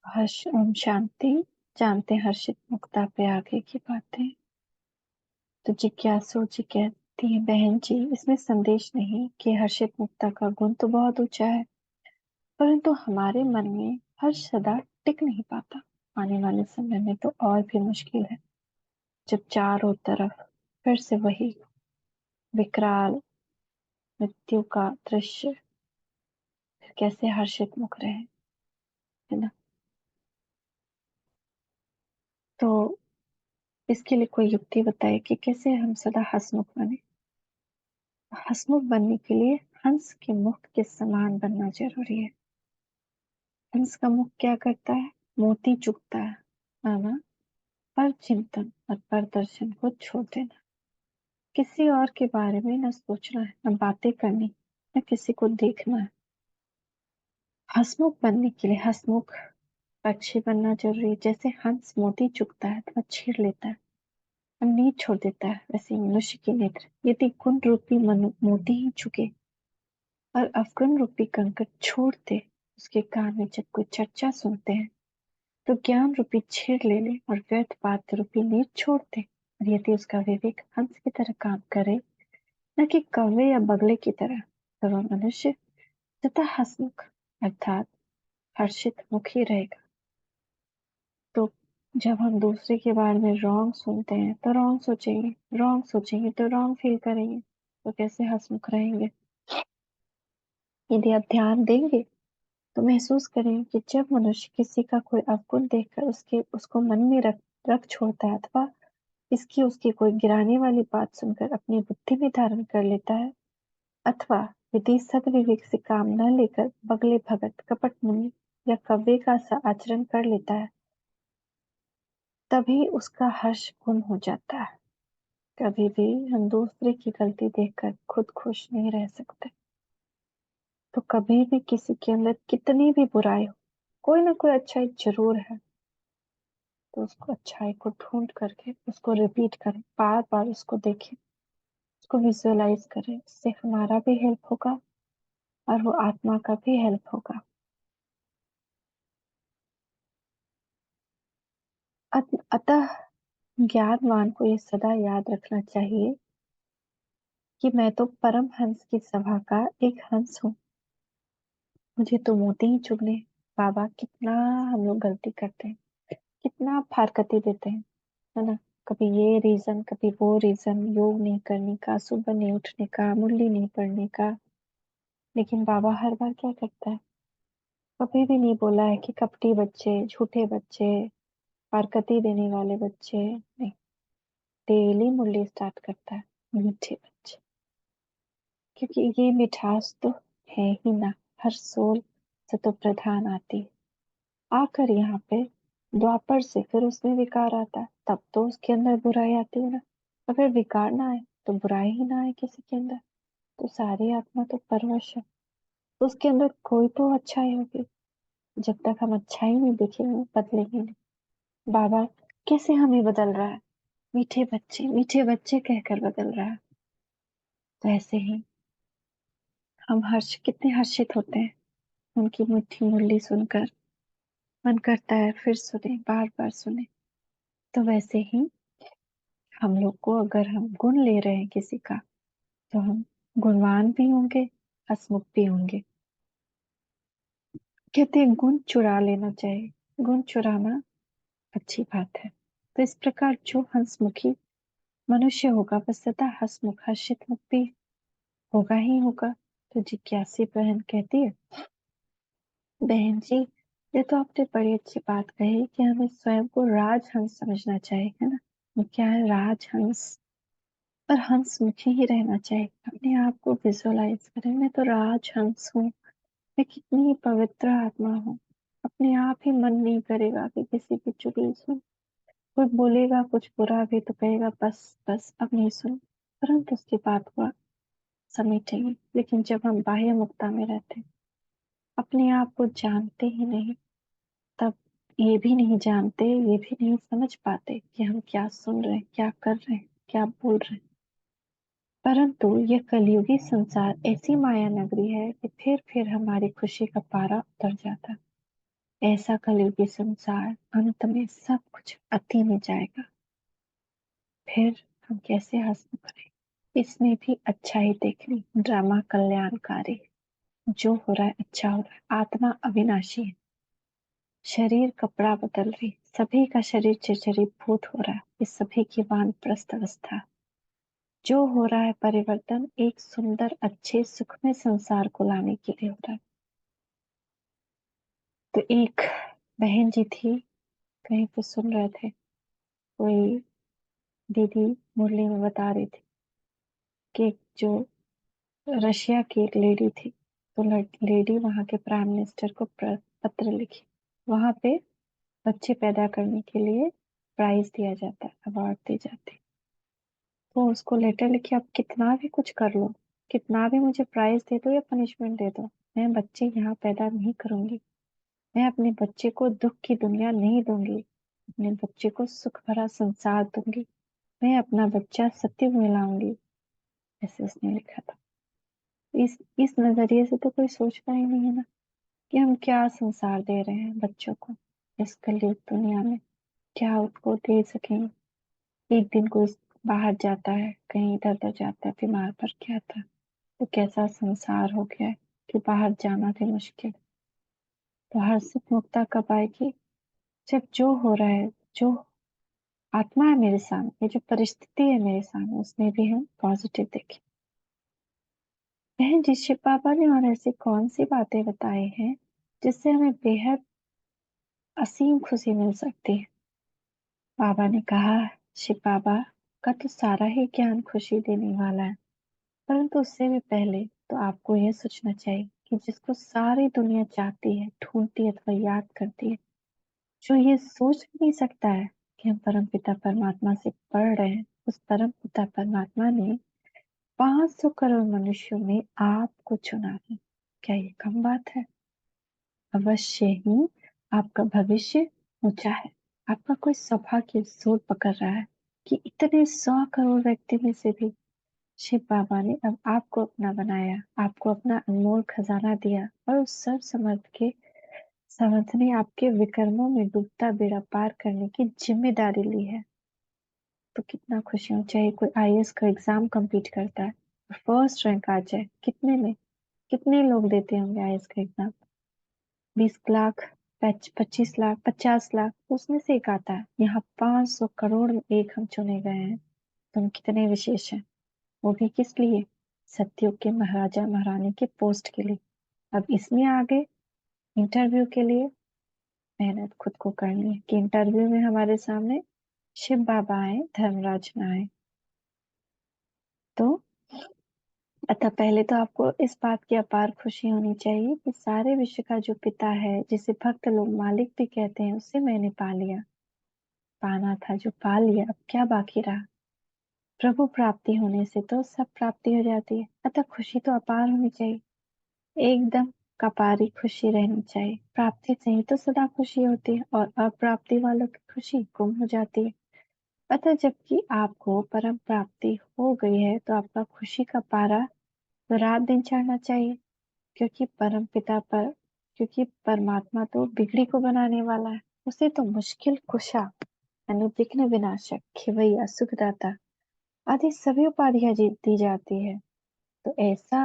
हर्ष ओम शांति। जानते हैं हर्षित मुक्ता पे आगे की बातें। तो जिज्ञासु जी कहती है, बहन जी, इसमें संदेश नहीं कि हर्षित मुक्ता का गुण तो बहुत ऊंचा है, परंतु हमारे मन में हर्ष सदा टिक नहीं पाता। आने वाले समय में तो और भी मुश्किल है, जब चारों तरफ फिर से वही विकराल मृत्यु का दृश्य। फिर कैसे हर्षित मुख रहे, है ना। तो इसके लिए कोई युक्ति बताए कि कैसे हम सदा हंसमुख बने। हंसमुख बनने के लिए हंस के मुख के समान बनना जरूरी है। हंस का मुख क्या करता है? मोती चुगता है, माना पर चिंतन और पर दर्शन को छोड़ देना। किसी और के बारे में न सोचना है, न बातें करनी, न किसी को देखना है। हंसमुख बनने के लिए हंसमुख पक्षी बनना जरूरी है। जैसे हंस मोती चुगता है तो छीड़ लेता है और नींद छोड़ देता है, वैसे मनुष्य के नेत्र यदि गुण रूपी मोती ही चुके और अवगुण रूपी कंकड़ छोड़ दे, उसके कान में जब कोई चर्चा सुनते हैं तो ज्ञान रूपी छेड़ ले ले और व्यर्थ बात रूपी नींद छोड़ दे। और यदि उसका विवेक हंस की तरह काम करे, न कि कौवे या बगले की तरह, तो वह मनुष्य तथा हंसमुख अर्थात हर्षित मुख ही रहेगा। तो जब हम दूसरे के बारे में रॉन्ग सुनते हैं तो रॉन्ग सोचेंगे तो रॉन्ग फील करेंगे, तो कैसे हंसमुख रहेंगे। यदि आप ध्यान देंगे तो महसूस करें कि जब मनुष्य किसी का कोई अवगुण देखकर उसको मन में रख छोड़ता है, अथवा इसकी उसकी कोई गिराने वाली बात सुनकर अपनी बुद्धि में धारण कर लेता है, अथवा यदि सद्विवेक से काम न लेकर बगले भगत कपट मुनि या कव्वे का सा आचरण कर लेता है, तभी उसका हर्ष गुम हो जाता है। कभी भी हम दूसरे की गलती देखकर खुद खुश नहीं रह सकते। तो कभी भी किसी के अंदर कितनी भी बुराई हो, कोई ना कोई अच्छाई जरूर है, तो उसको अच्छाई को ढूंढ करके उसको रिपीट करें, बार बार उसको देखें, उसको विजुअलाइज करें। इससे हमारा भी हेल्प होगा और वो आत्मा का भी हेल्प होगा। अतः ज्ञानवान को ये सदा याद रखना चाहिए कि मैं तो परम हंस की सभा का एक हंस हूँ। मुझे तो मोती ही चुगने। बाबा, कितना हम लोग गलती करते हैं, कितना फारकती देते हैं, है ना। कभी ये रीजन, कभी वो रीजन, योग नहीं करने का, सुबह नहीं उठने का, मुरली नहीं पढ़ने का। लेकिन बाबा हर बार क्या करता है? कभी भी नहीं बोला है कि कपटी बच्चे, झूठे बच्चे, फारकती देने वाले बच्चे नहीं। डेली मुरली स्टार्ट करता है, मीठे बच्चे, क्योंकि ये मिठास तो है ही ना। हर सोल से तो प्रधान आती है। आकर यहाँ पे द्वापर से फिर उसमें विकार आता है, तब तो उसके अंदर बुराई आती है ना। अगर विकार ना आए तो बुराई ही ना आए किसी के अंदर, तो सारी आत्मा तो परवश है, तो उसके अंदर कोई तो अच्छाई होगी। जब तक हम अच्छाई नहीं दिखेंगे, बदलेंगे नहीं। बाबा कैसे हमें बदल रहा है? मीठे बच्चे कहकर बदल रहा है। तो ऐसे ही हम कितने हर्षित होते हैं उनकी मीठी मुरली सुनकर। मन करता है फिर सुने, बार बार सुने। तो वैसे ही हम लोग को, अगर हम गुण ले रहे हैं किसी का, तो हम गुणवान भी होंगे, हंसमुख भी होंगे। कहते हैं गुण चुरा लेना चाहिए, गुण चुराना अच्छी बात है। तो इस प्रकार जो हंसमुखी मनुष्य होगा वह सदा हंसमुख हर्षित मुख भी होगा ही होगा। तो जिज्ञासी बहन कहती है, बहन जी, ये तो आपने बड़ी अच्छी बात कही कि हमें स्वयं को राजहंस समझना चाहिए, है ना। वो क्या है? राजहंस। और हंसमुखी ही रहना चाहिए। अपने आप को विजुअलाइज करें, मैं तो राजहंस हूँ, मैं कितनी पवित्र आत्मा हूँ। अपने आप ही मन नहीं करेगा कि किसी की चुगली सुन। कोई बोलेगा कुछ बुरा भी तो कहेगा बस बस अब नहीं सुन, तुरंत उसकी बात को समेटेंगे। लेकिन जब हम बाह्य मुक्ता में रहते हैं, अपने आप को जानते ही नहीं, तब ये भी नहीं जानते, ये भी नहीं समझ पाते कि हम क्या सुन रहे हैं, क्या कर रहे हैं, क्या बोल रहे हैं। परंतु यह कलयुगी संसार ऐसी माया नगरी है कि फिर हमारी खुशी का पारा उतर जाता है। ऐसा कलयुगी संसार, अंत में सब कुछ अति में जाएगा। फिर हम कैसे हंसमुख रहे। इसमें भी अच्छाई देखनी, ड्रामा कल्याणकारी। जो हो रहा है अच्छा हो रहा है। आत्मा अविनाशी है। शरीर कपड़ा बदल रही, सभी का शरीर चिरचरित भूत हो रहा है। इस सभी की वानप्रस्थ अवस्था। जो हो रहा है परिवर्तन एक सुंदर अच्छे सुखमय संसार को लाने के लिए हो रहा है। तो एक बहन जी थी, कहीं पे सुन रहे थे, कोई दीदी मुरली में बता रही थी कि जो रशिया की एक लेडी थी, तो लेडी वहां के प्राइम मिनिस्टर को पत्र लिखी। वहां पे बच्चे पैदा करने के लिए प्राइज दिया जाता है, अवार्ड दी जाती है। तो उसको लेटर लिखी, आप कितना भी कुछ कर लो, कितना भी मुझे प्राइज दे दो या पनिशमेंट दे दो, मैं बच्चे यहाँ पैदा नहीं करूंगी। मैं अपने बच्चे को दुख की दुनिया नहीं दूंगी, अपने बच्चे को सुख भरा संसार दूंगी। मैं अपना बच्चा सत्युग में लाऊंगी। ऐसे उसने लिखा था। इस नजरिए से तो कोई सोचता ही नहीं है ना कि हम क्या संसार दे रहे हैं बच्चों को इस कलयुग दुनिया में, क्या उसको दे सकेंगे। एक दिन कोई बाहर जाता है, कहीं इधर उधर जाता है, बीमार पड़ के आता है, तो कैसा संसार हो गया है कि बाहर जाना भी मुश्किल। तो हर्षित मुक्ता कब आएगी, जब जो हो रहा है, जो आत्मा है मेरे सामने, ये जो परिस्थिति है मेरे सामने, उसमें भी हम पॉजिटिव देखें। बहन जी, शिव बाबा ने और ऐसी कौन सी बातें बताई हैं जिससे हमें बेहद असीम खुशी मिल सकती है। बाबा ने कहा, शिव बाबा का तो सारा ही ज्ञान खुशी देने वाला है, परंतु उससे भी पहले तो आपको यह सोचना चाहिए कि जिसको सारी दुनिया चाहती है, ढूंढती है अथवा याद करती है, जो ये सोच भी नहीं सकता है कि हम परम पिता परमात्मा से पढ़ रहे हैं, उस परम पिता परमात्मा ने 500 करोड़ मनुष्यों में आपको चुना है। क्या ये कम बात है। अवश्य ही आपका भविष्य ऊंचा है। आपका कोई सौभाग्य जोर पकड़ रहा है कि इतने 100 करोड़ व्यक्ति में से भी शिव बाबा ने अब आपको अपना बनाया, आपको अपना अनमोल खजाना दिया, और उस सर्व समर्थ के समर्थ ने आपके विकर्मों में डूबता बेड़ा पार करने की जिम्मेदारी ली है। तो कितना खुशी हो। चाहे कोई आईएएस का एग्जाम कंप्लीट करता है, फर्स्ट रैंक आ जाए, कितने में, कितने लोग देते होंगे आईएएस का एग्जाम, 20 लाख, 25 लाख, 50 लाख, उसमें से एक आता है। यहाँ 500 करोड़ में एक हम चुने गए हैं। तुम कितने विशेष हैं। वो भी किस लिए, सत्युग के महाराजा महारानी के पोस्ट के लिए। अब इसमें आगे इंटरव्यू के लिए मेहनत खुद को करनी है कि इंटरव्यू में हमारे सामने शिव बाबा आए, धर्मराज ना आए। तो अतः पहले तो आपको इस बात की अपार खुशी होनी चाहिए कि सारे विश्व का जो पिता है, जिसे भक्त लोग मालिक भी कहते हैं, उसे मैंने पा लिया। पाना था जो पा लिया, अब क्या बाकी रहा। प्रभु प्राप्ति होने से तो सब प्राप्ति हो जाती है। अतः खुशी तो अपार होनी चाहिए, एकदम कपारी खुशी रहनी चाहिए। प्राप्ति से ही तो सदा खुशी होती है, और अप्राप्ति वालों की खुशी गुम हो जाती है। अतः जबकि आपको परम प्राप्ति हो गई है, तो आपका खुशी का पारा तो रात दिन चढ़ना चाहिए। क्योंकि परम पिता पर, क्योंकि परमात्मा तो बिगड़ी को बनाने वाला है। उसे तो मुश्किल कुशा, अनुविघ्न विनाशक, खिवैया, सुखदाता आदि सभी उपाधियां दी जाती है। तो ऐसा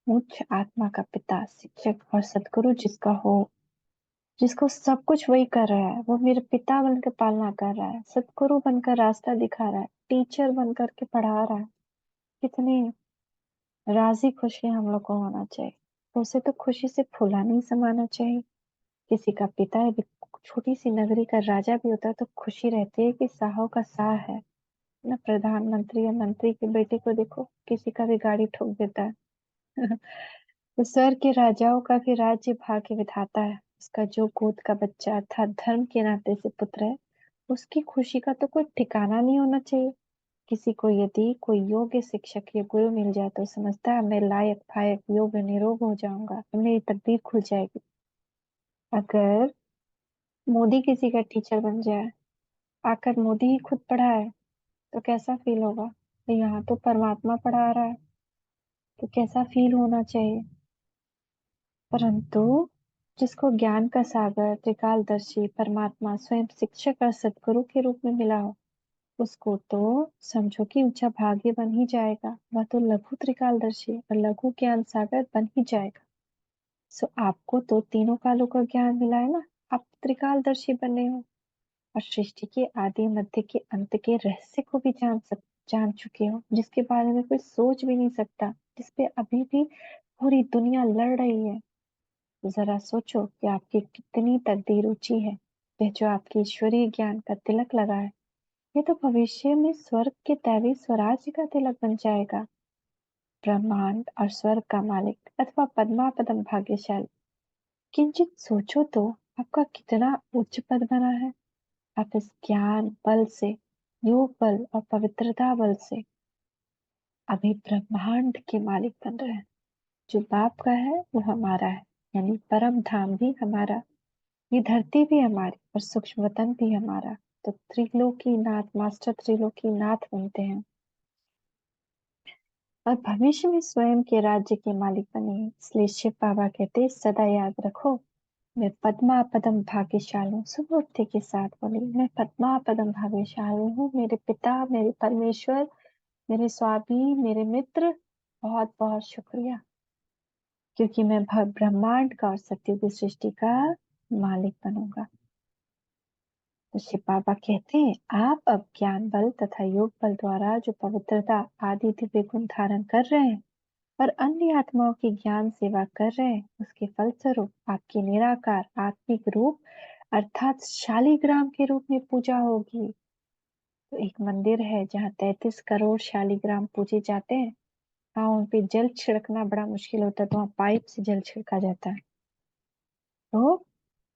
उच्च आत्मा का पिता, शिक्षक और सदगुरु जिसका हो, जिसको सब कुछ वही कर रहा है, वो मेरे पिता बनकर पालना कर रहा है, सदगुरु बनकर रास्ता दिखा रहा है, टीचर बनकर के पढ़ा रहा है, कितनी राजी खुशी हम लोग को होना चाहिए। तो उसे तो खुशी से फूला नहीं समाना चाहिए। किसी का पिता यदि छोटी सी नगरी का राजा भी होता है, तो खुशी रहती है कि साहों का साह है ना। प्रधानमंत्री या मंत्री के बेटे को देखो, किसी का भी गाड़ी ठोक देता है। तो स्वर्ग के राजाओं का भी राज्य भाग्य विधाता है। उसका जो गोद का बच्चा अर्थात धर्म के नाते से पुत्र है, उसकी खुशी का तो कोई ठिकाना नहीं होना चाहिए। किसी को यदि कोई योग्य शिक्षक या गुरु मिल जाए, तो समझता है मैं लायक फायक योग्य निरोग हो जाऊंगा, तो मेरी तकदीर खुल जाएगी। अगर मोदी किसी का टीचर बन जाए, आकर मोदी ही खुद पढ़ाए, तो कैसा फील होगा। तो यहाँ तो परमात्मा पढ़ा रहा है, तो कैसा फील होना चाहिए। परंतु जिसको ज्ञान का सागर त्रिकालदर्शी परमात्मा स्वयं शिक्षक और सदगुरु के रूप में मिला हो, उसको तो समझो कि ऊंचा भाग्य बन ही जाएगा। वह तो लघु त्रिकालदर्शी और लघु ज्ञान सागर बन ही जाएगा। सो आपको तो तीनों कालों का ज्ञान मिला है ना। आप त्रिकालदर्शी बने हो और सृष्टि के आदि मध्य के अंत के रहस्य को भी जान चुके हो, जिसके बारे में कोई सोच भी नहीं सकता, जिसपे अभी भी पूरी दुनिया लड़ रही है। तो जरा सोचो कि आपकी कितनी तकदीर ऊंची है। यह जो आपके ईश्वरीय ज्ञान का तिलक लगा है, ये तो भविष्य में स्वर्ग के दैवी स्वराज्य का तिलक बन जाएगा। ब्रह्मांड और स्वर्ग का मालिक अथवा पद्मापदम भाग्यशाली, किंचित सोचो तो आपका कितना उच्च पद बना है। आप इस ज्ञान बल से, योग बल और पवित्रता बल से अभी ब्रह्मांड के मालिक बन रहे हैं। जो बाप का है वो हमारा है, यानी परम धाम भी हमारा, ये धरती भी हमारी और सूक्ष्म वतन भी हमारा। तो त्रिलोकी नाथ, मास्टर त्रिलोकी नाथ बनते हैं और भविष्य में स्वयं के राज्य के मालिक बने हैं। इसलिए शिव बाबा कहते सदा याद रखो, मैं पद्मा पदम भाग्यशाली हूँ। सुबह उठते के साथ बोली, मैं पद्मा पदम भाग्यशाली हूँ। मेरे पिता, मेरे परमेश्वर, मेरे स्वामी, मेरे मित्र, बहुत बहुत शुक्रिया, क्योंकि मैं ब्रह्मांड का और सत्य की सृष्टि का मालिक बनूंगा। तो शिव बाबा कहते हैं, आप अब ज्ञान बल तथा योग बल द्वारा जो पवित्रता आदि दिव्य गुण धारण कर रहे हैं और अन्य आत्माओं की ज्ञान सेवा कर रहे हैं, उसके फलस्वरूप आपकी निराकार आत्मिक रूप अर्थात शालिग्राम के रूप में पूजा होगी। तो एक मंदिर है जहाँ 33 करोड़ शालिग्राम पूजे जाते हैं। हाँ, उन पे जल छिड़कना बड़ा मुश्किल होता है, तो वहाँ पाइप से जल छिड़का जाता है। तो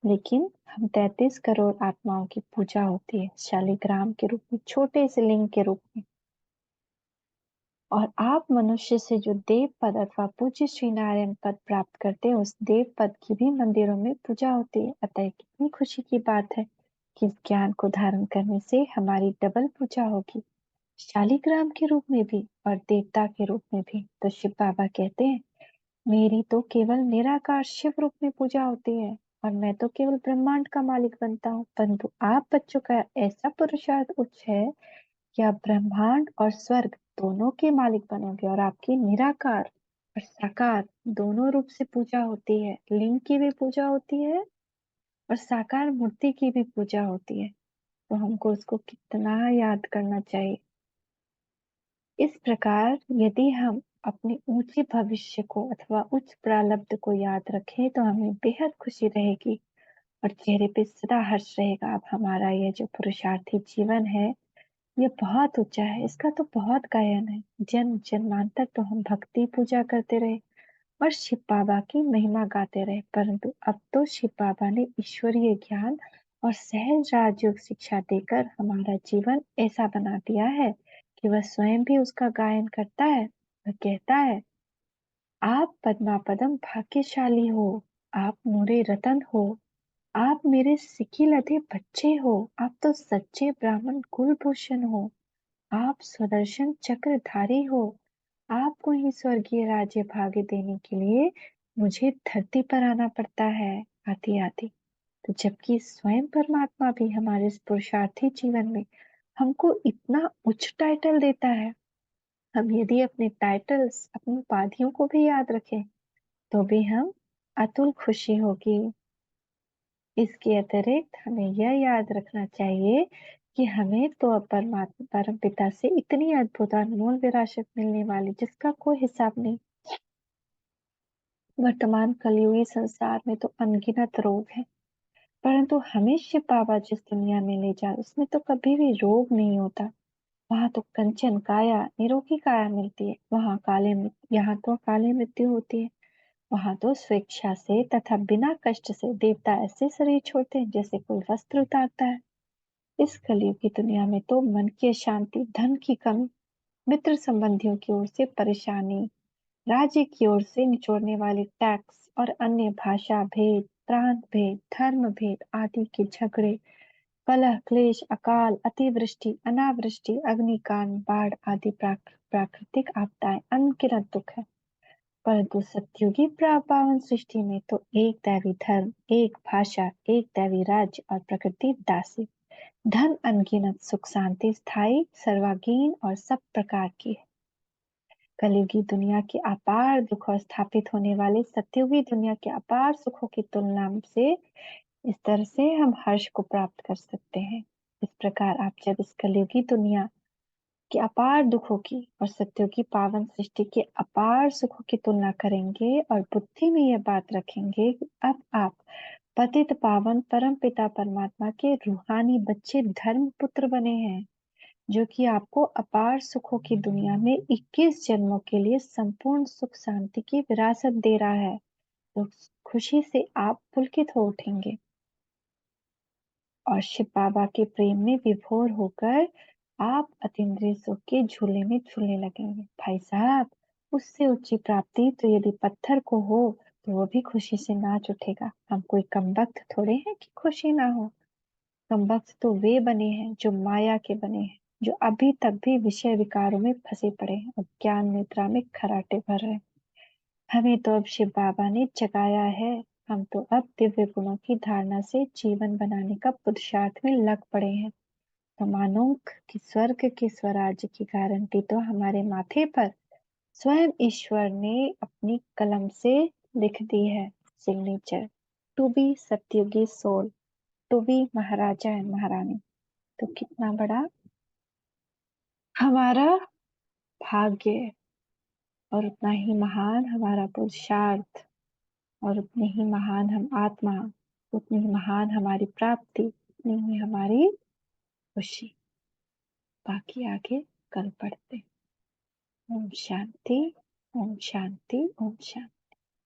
लेकिन हम 33 करोड़ आत्माओं की पूजा होती है शालिग्राम के रूप में, छोटे से लिंग के रूप में। और आप मनुष्य से जो देव पद अथवा पूज्य श्री नारायण पद प्राप्त करते हैं, उस देव पद की भी मंदिरों में पूजा होती है। अतः कितनी खुशी की बात है कि इस ज्ञान को धारण करने से हमारी डबल पूजा होगी, शालिग्राम के रूप में भी और देवता के रूप में भी। तो शिव बाबा कहते हैं, मेरी तो केवल निराकार शिव रूप में पूजा होती है और मैं तो केवल ब्रह्मांड का मालिक बनता हूँ, परंतु आप बच्चों का ऐसा पुरुषार्थ उच्च है कि आप ब्रह्मांड और स्वर्ग दोनों के मालिक बनोगे और आपकी निराकार और साकार दोनों रूप से पूजा होती है। लिंग की भी पूजा होती है और साकार मूर्ति की भी पूजा होती है। तो हमको उसको कितना याद करना चाहिए। इस प्रकार यदि हम अपने ऊंचे भविष्य को अथवा उच्च प्रारब्ध को याद रखें तो हमें बेहद खुशी रहेगी और चेहरे पे सदा हर्ष रहेगा। अब हमारा यह जो पुरुषार्थी जीवन है, ये बहुत ऊंचा है, इसका तो बहुत गायन है। जन्म जन्मांतर तो हम भक्ति पूजा करते रहे और शिव बाबा की महिमा गाते रहे, परंतु अब तो शिव बाबा ने ईश्वरीय ज्ञान और सहज राजयोग शिक्षा देकर हमारा जीवन ऐसा बना दिया है कि वह स्वयं भी उसका गायन करता है। वह कहता है, आप पद्मापदम भाग्यशाली हो, आप नूरे रतन हो, आप मेरे सिकी लधे बच्चे हो, आप तो सच्चे ब्राह्मण कुलभूषण हो, आप स्वदर्शन चक्रधारी हो। आपको ही स्वर्गीय राज्य भाग्य देने के लिए मुझे धरती पर आना पड़ता है, आती आती। तो जबकि स्वयं परमात्मा भी हमारे इस पुरुषार्थी जीवन में हमको इतना उच्च टाइटल देता है, हम यदि अपने टाइटल्स, अपनी उपाधियों को भी याद रखें तो भी हम अतुल खुशी होगी। इसके अतिरिक्त हमें यह याद रखना चाहिए कि हमें तो अब परमात्मा परम पिता से इतनी अद्भुत और अनमोल विरासत मिलने वाली जिसका कोई हिसाब नहीं। वर्तमान कलयुगी संसार में तो अनगिनत रोग है, परंतु हमें शिव बाबा जिस दुनिया में ले जाए उसमें तो कभी भी रोग नहीं होता। वहां तो कंचन काया, निरोगी काया मिलती है। यहाँ तो काले मृत्यु होती है। वहां तो स्वेच्छा से तथा बिना कष्ट से देवता ऐसे शरीर छोड़ते हैं जैसे कोई वस्त्र उतारता है। इस कलयुग की दुनिया में तो मन की अशांति, धन की कमी, मित्र संबंधियों की ओर से परेशानी, राज्य की ओर से निचोड़ने वाली टैक्स और अन्य भाषा भेद, प्रांत भेद, धर्म भेद आदि के झगड़े, कलह क्लेश, अकाल, अतिवृष्टि, अनावृष्टि, अग्निकांड, बाढ़ आदि प्राकृतिक आपदाएं, अनगिनत दुख है। परंतु सतयुगी पावन सृष्टि में तो एक दैवी धर्म, एक भाषा, एक दैवी राज्य और प्रकृति दासी, धन अनगिनत, सुख शांति स्थायी, सर्वांगीण और सब प्रकार की है। कलयुगी दुनिया के अपार दुख और स्थापित होने वाले सतयुगी दुनिया के अपार सुखों की तुलना से इस तरह से हम हर्ष को प्राप्त कर सकते हैं। इस प्रकार आप जब इस कलयुगी दुनिया के अपार दुखों की और सत्यों की पावन सृष्टि के अपार सुखों की तुलना करेंगे और बुद्धि में यह बात रखेंगे कि अब आप पतित पावन परम पिता परमात्मा के रूहानी बच्चे धर्म पुत्र बने हैं, जो कि आपको अपार सुखों की दुनिया में 21 जन्मों के लिए संपूर्ण सुख शांति की विरासत दे रहा है। तो खुशी से आप पुलकित हो उठेंगे और शिव बाबा के प्रेम में विभोर होकर आप अतीन्द्रिय सुख के झूले में झूलने लगेंगे। भाई साहब, उससे ऊंची प्राप्ति तो यदि पत्थर को हो तो वो भी खुशी से नाच उठेगा। हम कोई कमबख्त थोड़े हैं कि खुशी ना हो। कमबख्त तो वे बने हैं जो माया के बने हैं, जो अभी तक भी विषय विकारों में फंसे पड़े हैं और ज्ञान निद्रा में खराटे भर रहे हैं। हमें तो अब शिव बाबा ने जगाया है। हम तो अब दिव्य गुणों की धारणा से जीवन बनाने का पुरुषार्थ में लग पड़े हैं। तो मानो कि स्वर्ग के स्वराज्य की गारंटी तो हमारे माथे पर स्वयं ईश्वर ने अपनी कलम से लिख दी है। सिग्नेचर टू बी सतयुगी soul, to be maharaja and maharani. तो कितना बड़ा हमारा भाग्य है और उतना ही महान हमारा पुरुषार्थ और उतनी ही महान हम आत्मा, उतनी ही महान हमारी प्राप्ति, उतनी ही हमारी खुशी। बाकी आगे कल पढ़ते। ओम शांति, ओम शांति, ओम शांति।